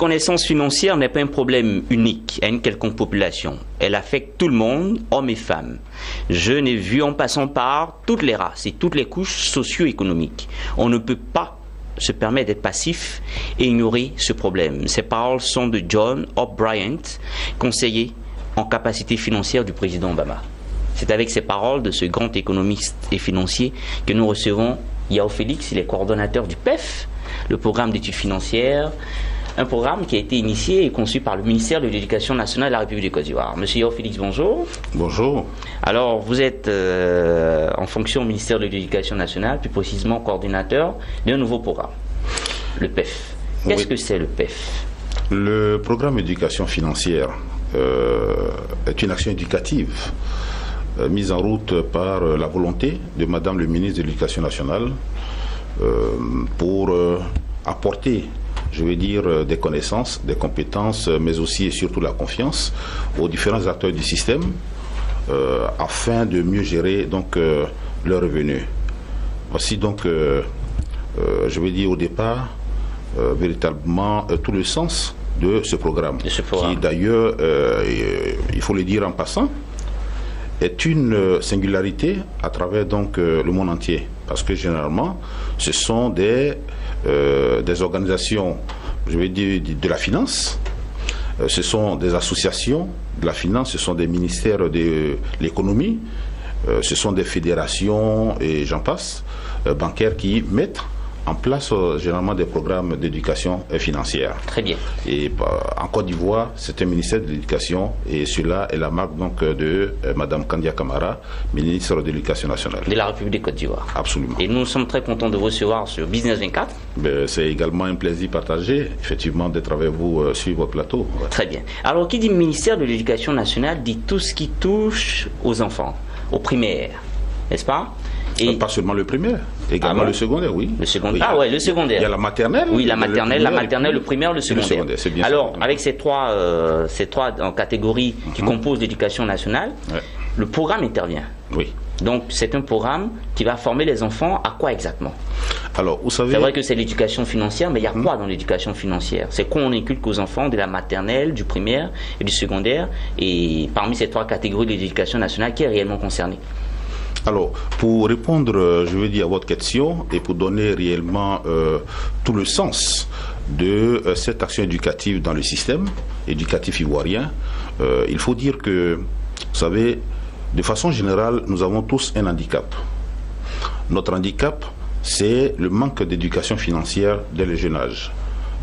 connaissance financière n'est pas un problème unique à une quelconque population. Elle affecte tout le monde, hommes et femmes, jeunes et vieux, en passant par toutes les races et toutes les couches socio-économiques. On ne peut pas se permettre d'être passif et ignorer ce problème. Ces paroles sont de John Hope Bryant, conseiller en capacité financière du président Obama. C'est avec ces paroles de ce grand économiste et financier que nous recevons Yao Félix, il est coordonnateur du PEF, le programme d'études financières, un programme qui a été initié et conçu par le ministère de l'Éducation nationale de la République de Côte d'Ivoire. Monsieur Yao Félix, bonjour. Bonjour. Alors, vous êtes en fonction au ministère de l'Éducation nationale, plus précisément coordinateur d'un nouveau programme, le PEF. Qu'est-ce que c'est le PEF? Le programme d'éducation financière est une action éducative mise en route par la volonté de Madame le ministre de l'Éducation nationale pour apporter, je vais dire, des connaissances, des compétences, mais aussi et surtout la confiance aux différents acteurs du système afin de mieux gérer donc leurs revenus. Voici donc, je vais dire au départ, véritablement tout le sens de ce programme. Qui d'ailleurs, il faut le dire en passant, est une singularité à travers donc le monde entier, parce que généralement ce sont des organisations, je vais dire, de la finance, ce sont des associations de la finance, ce sont des ministères de l'économie, ce sont des fédérations et j'en passe, bancaires qui mettent en place généralement des programmes d'éducation financière. Très bien. Et en Côte d'Ivoire, c'est un ministère de l'éducation et cela est la marque donc de Madame Kandia Camara, ministre de l'Éducation nationale. De la République de Côte d'Ivoire. Absolument. Et nous sommes très contents de vous recevoir sur Business 24. C'est également un plaisir partagé, effectivement, d'être avec vous sur votre plateau. Ouais. Très bien. Alors, qui dit ministère de l'Éducation nationale dit tout ce qui touche aux enfants, aux primaires, n'est-ce pas? Et pas seulement le primaire, également le secondaire, oui. Le secondaire. Ah ouais, le secondaire. Il y a la maternelle. Oui, la maternelle, le primaire, le secondaire. C'est bien. Alors, avec ces trois catégories qui composent l'éducation nationale, le programme intervient. Oui. Donc, c'est un programme qui va former les enfants à quoi exactement? Alors, vous savez... C'est vrai que c'est l'éducation financière, mais il y a quoi dans l'éducation financière? C'est quoi on inculque aux enfants de la maternelle, du primaire et du secondaire? Et parmi ces trois catégories de l'éducation nationale, qui est réellement concerné? Alors, pour répondre, je veux dire, à votre question et pour donner réellement tout le sens de cette action éducative dans le système éducatif ivoirien, il faut dire que, vous savez, de façon générale, nous avons tous un handicap. Notre handicap, c'est le manque d'éducation financière dès le jeune âge.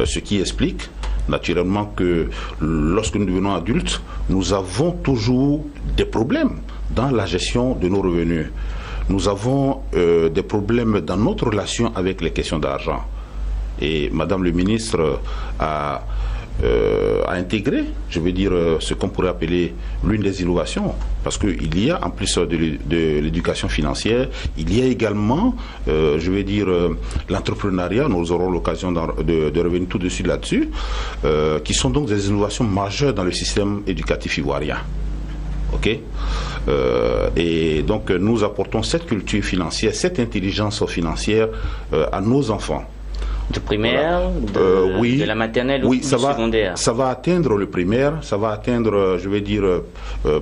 Ce qui explique naturellement que lorsque nous devenons adultes, nous avons toujours des problèmes dans la gestion de nos revenus. Nous avons des problèmes dans notre relation avec les questions d'argent. Et Madame le ministre a intégré, je veux dire, ce qu'on pourrait appeler l'une des innovations, parce qu'il y a en plus de l'éducation financière, il y a également, je veux dire, l'entrepreneuriat. Nous aurons l'occasion de revenir tout de suite là-dessus, qui sont donc des innovations majeures dans le système éducatif ivoirien. Ok, et donc nous apportons cette culture financière, cette intelligence financière à nos enfants. Du primaire, oui, de la maternelle ou du secondaire. Ça va atteindre le primaire, ça va atteindre, je vais dire,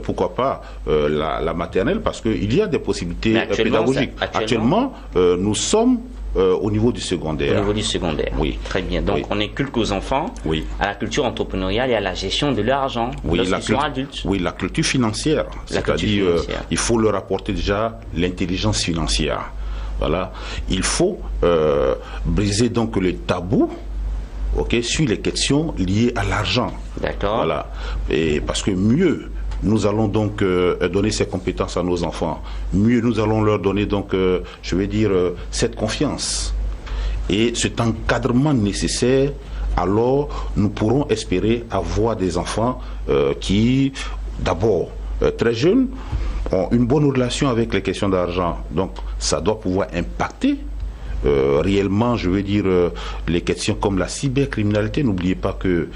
pourquoi pas, la maternelle, parce qu'il y a des possibilités pédagogiques. Actuellement, nous sommes au niveau du secondaire. Au niveau du secondaire. Oui. Très bien. Donc, on inculque aux enfants à la culture entrepreneuriale et à la gestion de leur argent lorsqu'ils sont adultes. Oui, la culture financière. C'est-à-dire, il faut leur apporter déjà l'intelligence financière. Voilà. Il faut briser donc le tabou, sur les questions liées à l'argent. D'accord. Voilà. Et parce que mieux nous allons donc donner ces compétences à nos enfants, mieux nous allons leur donner donc, je vais dire, cette confiance et cet encadrement nécessaire, alors nous pourrons espérer avoir des enfants qui, d'abord, très jeunes, ont une bonne relation avec les questions d'argent. Donc ça doit pouvoir impacter réellement, je veux dire, les questions comme la cybercriminalité. N'oubliez pas que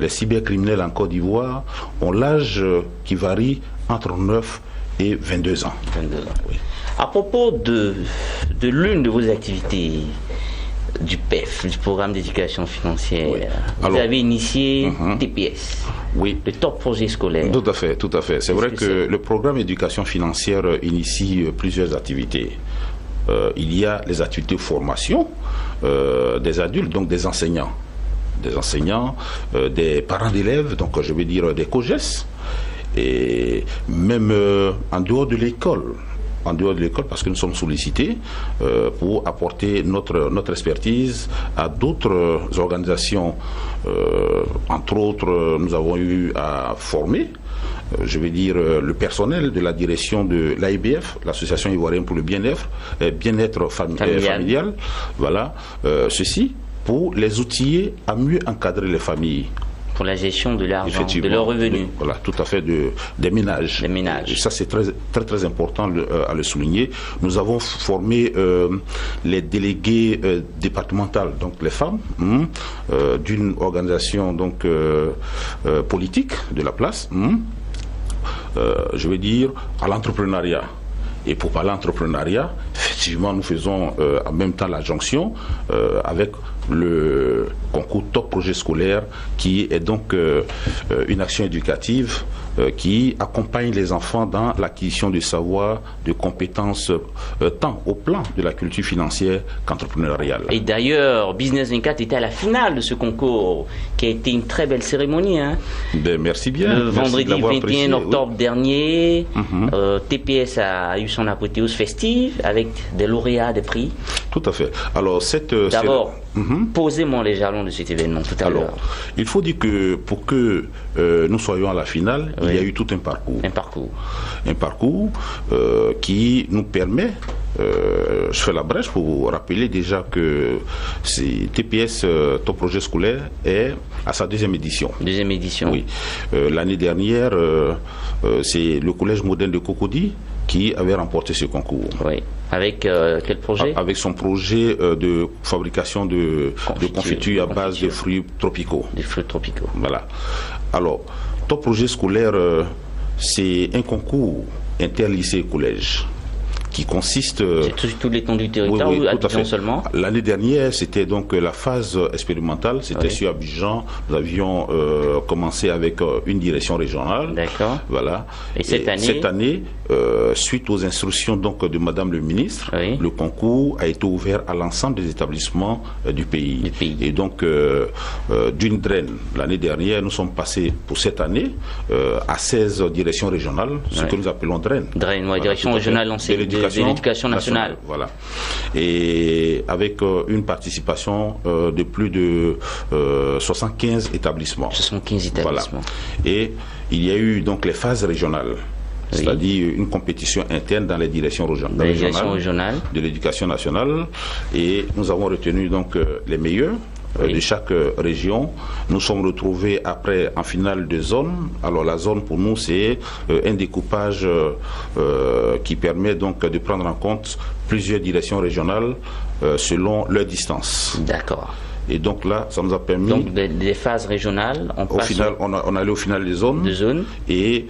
les cybercriminels en Côte d'Ivoire ont l'âge qui varie entre 9 et 22 ans. 22 ans. Oui. À propos de l'une de vos activités, du PEF, du programme d'éducation financière. Oui. Vous Alors, avez initié TPS, oui. le top projet scolaire. Tout à fait, tout à fait. C'est vrai que le programme d'éducation financière initie plusieurs activités. Il y a les activités de formation des adultes, donc des enseignants, des parents d'élèves, donc je vais dire des COGES, et même en dehors de l'école. Parce que nous sommes sollicités pour apporter notre expertise à d'autres organisations. Entre autres, nous avons eu à former, je vais dire, le personnel de la direction de l'AIBF, l'Association ivoirienne pour le bien-être familial. Voilà, ceci pour les outiller à mieux encadrer les familles. Pour la gestion de l'argent, de leurs revenus. Voilà, tout à fait, des ménages. Des ménages. Et ça, c'est très important à le souligner. Nous avons formé les délégués départementales, donc les femmes, d'une organisation donc politique de la place, je veux dire, à l'entrepreneuriat. Et pour parler d'entrepreneuriat, effectivement, nous faisons en même temps la jonction avec le concours Top Projet Scolaire, qui est donc une action éducative qui accompagne les enfants dans l'acquisition de savoir, de compétences, tant au plan de la culture financière qu'entrepreneuriale. Et d'ailleurs, Business 24 était à la finale de ce concours, qui a été une très belle cérémonie. Hein. Ben, merci bien. Le vendredi 21 octobre dernier, TPS a eu son apothéose festive avec des lauréats, des prix. Tout à fait. Alors, d'abord, posez-moi les jalons de cet événement tout à l'heure. Il faut dire que pour que nous soyons à la finale, il y a eu tout un parcours. Un parcours qui nous permet, je fais la brèche pour vous rappeler déjà que TPS, Top Projet Scolaire, est à sa deuxième édition. Deuxième édition. Oui. L'année dernière, c'est le collège moderne de Cocody qui avait remporté ce concours. Oui. Avec quel projet? Avec son projet de fabrication de confitures à base de fruits tropicaux. Des fruits tropicaux. Voilà. Alors, Top Projet Scolaire, c'est un concours interlycée collège qui consiste... C'est tout l'étendue du territoire ou Abidjan seulement? L'année dernière, c'était donc la phase expérimentale, c'était sur Abidjan. Nous avions commencé avec une direction régionale. D'accord. Voilà. Et cette année, suite aux instructions donc de Madame le ministre, le concours a été ouvert à l'ensemble des établissements du pays. Et donc, d'une draine, l'année dernière, nous sommes passés pour cette année à 16 directions régionales, ce que nous appelons draine. Draine, voilà, direction régionale lancée. De l'éducation nationale. Voilà. Et avec une participation de plus de 75 établissements. 75 établissements. Voilà. Et il y a eu donc les phases régionales. C'est-à-dire une compétition interne dans les directions régionales de l'éducation nationale. Et nous avons retenu donc les meilleurs de chaque région. Nous sommes retrouvés après en finale de zone. Alors la zone pour nous c'est un découpage qui permet donc de prendre en compte plusieurs directions régionales selon leur distance. D'accord. Et donc là, ça nous a permis... Donc des phases régionales, on allait au final des zones. Et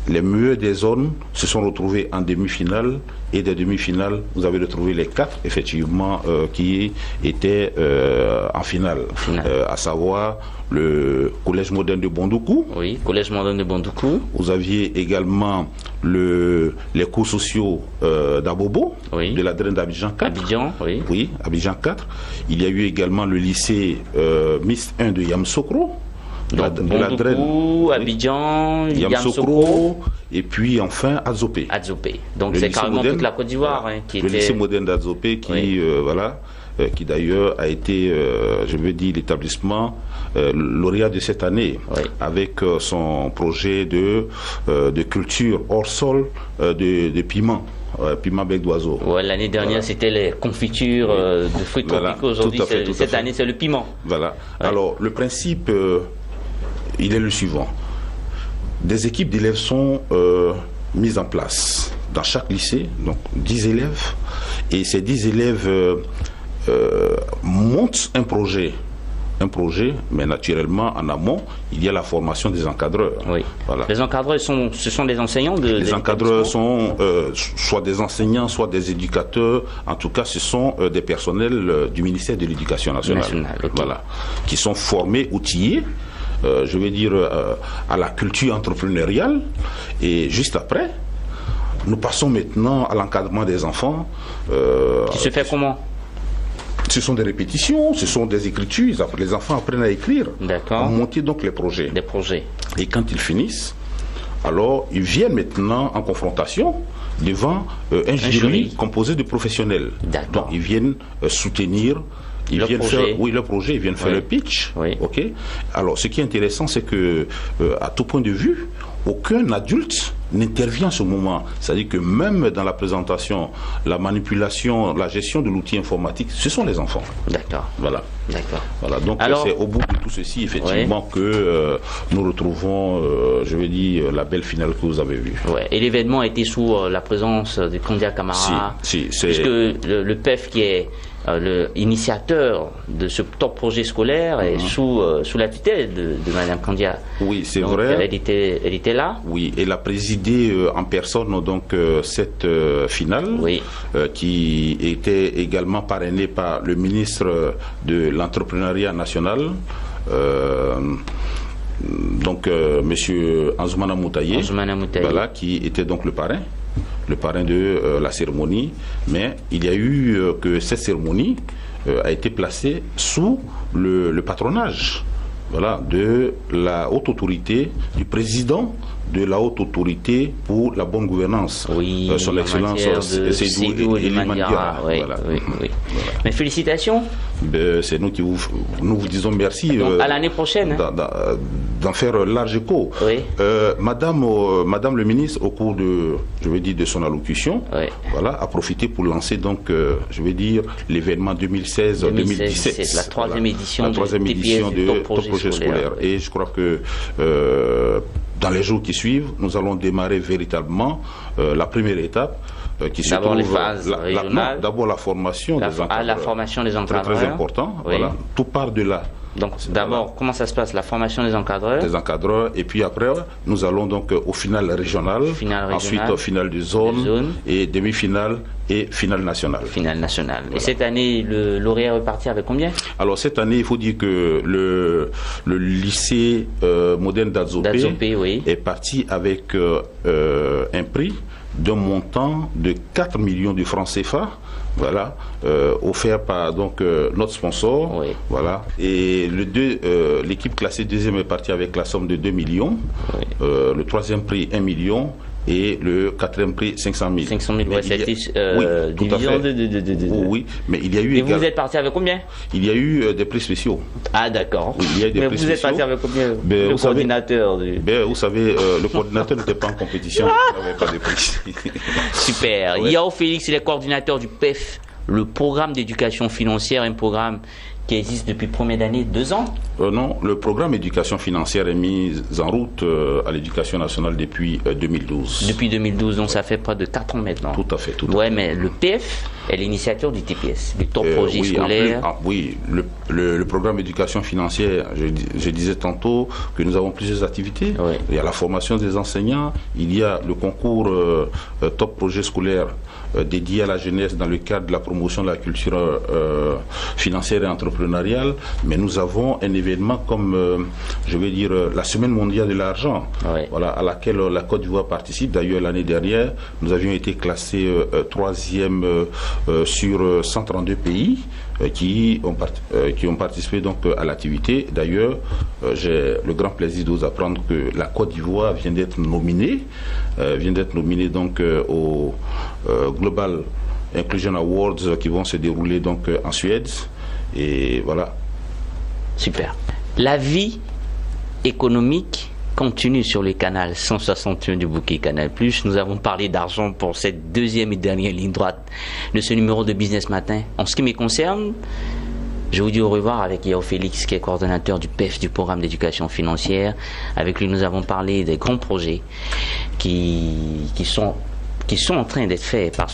les meilleurs des zones se sont retrouvés en demi-finale, et des demi-finales, vous avez retrouvé les 4, effectivement, qui étaient en finale. À savoir le Collège moderne de Bondoukou. Oui, Collège moderne de Bondoukou. Vous aviez également les cours sociaux d'Abobo, de la draine d'Abidjan 4. Abidjan, oui. Oui, Abidjan 4. Il y a eu également le lycée Mist 1 de Yamoussoukro. Bondoukou, Abidjan, Yamoussoukro, et puis enfin Adzopé. Donc c'est carrément toute la Côte d'Ivoire qui le lycée moderne d'Adzopé qui d'ailleurs a été, je veux dire, l'établissement lauréat de cette année, avec son projet de culture hors sol de piment. Piment bec d'oiseau. L'année dernière c'était les confitures de fruits tropicaux. Aujourd'hui, cette année c'est le piment. Voilà. Alors le principe, il est le suivant. Des équipes d'élèves sont mises en place dans chaque lycée, donc 10 élèves, et ces 10 élèves montent un projet un projet, mais naturellement, en amont, il y a la formation des encadreurs. Oui. Voilà. Les encadreurs, ce sont des enseignants Les encadreurs sont soit des enseignants, soit des éducateurs. En tout cas, ce sont des personnels du ministère de l'Éducation nationale. Okay. Voilà, qui sont formés, outillés, je vais dire, à la culture entrepreneuriale. Et juste après, nous passons maintenant à l'encadrement des enfants. Qui se fait comment? Ce sont des répétitions, ce sont des écritures. Les enfants apprennent à écrire, à monter donc les projets. Des projets. Et quand ils finissent, alors ils viennent maintenant en confrontation devant un jury composé de professionnels. Donc ils viennent soutenir. Ils viennent faire, le projet, ils viennent faire le pitch. Oui. Ok. Alors, ce qui est intéressant, c'est que, à tout point de vue, aucun adulte n'intervient en ce moment. C'est-à-dire que même dans la présentation, la manipulation, la gestion de l'outil informatique, ce sont les enfants. D'accord. Voilà. D'accord. Voilà. Donc, c'est au bout de tout ceci, effectivement, que nous retrouvons, je vais dire, la belle finale que vous avez vue. Ouais. Et l'événement a été sous la présence de Kandia Camara. Puisque le PEF qui est l'initiateur de ce top projet scolaire est sous la tutelle de Mme Kandia. Oui, c'est vrai. Elle était là. Oui, elle a présidé en personne donc cette finale, qui était également parrainée par le ministre de l'Entrepreneuriat national, donc Monsieur Anzoumana Moutaye, voilà, qui était donc le parrain de la cérémonie. Mais il y a eu que cette cérémonie a été placée sous le patronage, voilà, de la haute autorité, du président de la haute autorité pour la bonne gouvernance, son excellence Seydou Elimane-Diarra. Voilà. Mais félicitations. C'est nous qui vous disons merci. Donc, à l'année prochaine. D'en faire large écho. Madame le ministre, au cours de son allocution, voilà, a profité pour lancer donc, je vais dire, l'événement 2016-2017. C'est la troisième édition de Top Projet scolaire. Et je crois que dans les jours qui suivent, nous allons démarrer véritablement la première étape qui se trouve... les phases régionales. D'abord la formation des encadreurs. La formation des encadreurs. Très important. Voilà. Tout part de là. Donc d'abord, comment ça se passe? La formation des encadreurs. Des encadreurs. Et puis après, nous allons donc au final régional. Ensuite au final de zone. Et demi-finale et finale nationale. Finale nationale. Voilà. Et cette année, le lauréat est reparti avec combien? Alors cette année, il faut dire que le lycée moderne d'Adzopé est parti avec un prix d'un montant de 4 millions de francs CFA, voilà, offert par donc notre sponsor, voilà. Et l'équipe classée deuxième est partie avec la somme de 2 millions, le troisième prix 1 million. Et le quatrième prix 500 000. 500 000, c'était division de... Oui, mais il y a eu... Et vous êtes parti avec combien? Il y a eu des prix spéciaux. Ah d'accord. Oui, il y a eu des prix spéciaux. Vous êtes parti avec combien? Le coordinateur vous savez, le coordinateur n'était pas en compétition, il n'avait pas de prix. Super. Yao Félix, il est coordinateur du PEF, le programme d'éducation financière, un programme qui existe depuis combien d'années? 2 ans? Non, le programme éducation financière est mis en route à l'éducation nationale depuis 2012. Depuis 2012, donc ça fait près de 4 ans maintenant. Tout à fait. Mais le PEF est l'initiateur du TPS, du top projet scolaire. Le programme éducation financière, je disais tantôt que nous avons plusieurs activités. Il y a la formation des enseignants, il y a le concours top projet scolaire dédié à la jeunesse dans le cadre de la promotion de la culture financière et entrepreneuriale, mais nous avons un événement comme, je vais dire, la Semaine mondiale de l'argent, voilà, à laquelle la Côte d'Ivoire participe. D'ailleurs, l'année dernière, nous avions été classés 3e sur 132 pays qui ont participé donc à l'activité. D'ailleurs, j'ai le grand plaisir de vous apprendre que la Côte d'Ivoire vient d'être nominée, donc au Global Inclusion Awards qui vont se dérouler donc en Suède. Et voilà. Super. La vie économique continue sur le canal 161 du bouquet Canal+. Nous avons parlé d'argent pour cette deuxième et dernière ligne droite de ce numéro de Business Matin. En ce qui me concerne, je vous dis au revoir avec Yao Félix, qui est coordonnateur du PEF, du programme d'éducation financière. Avec lui, nous avons parlé des grands projets qui sont en train d'être faits par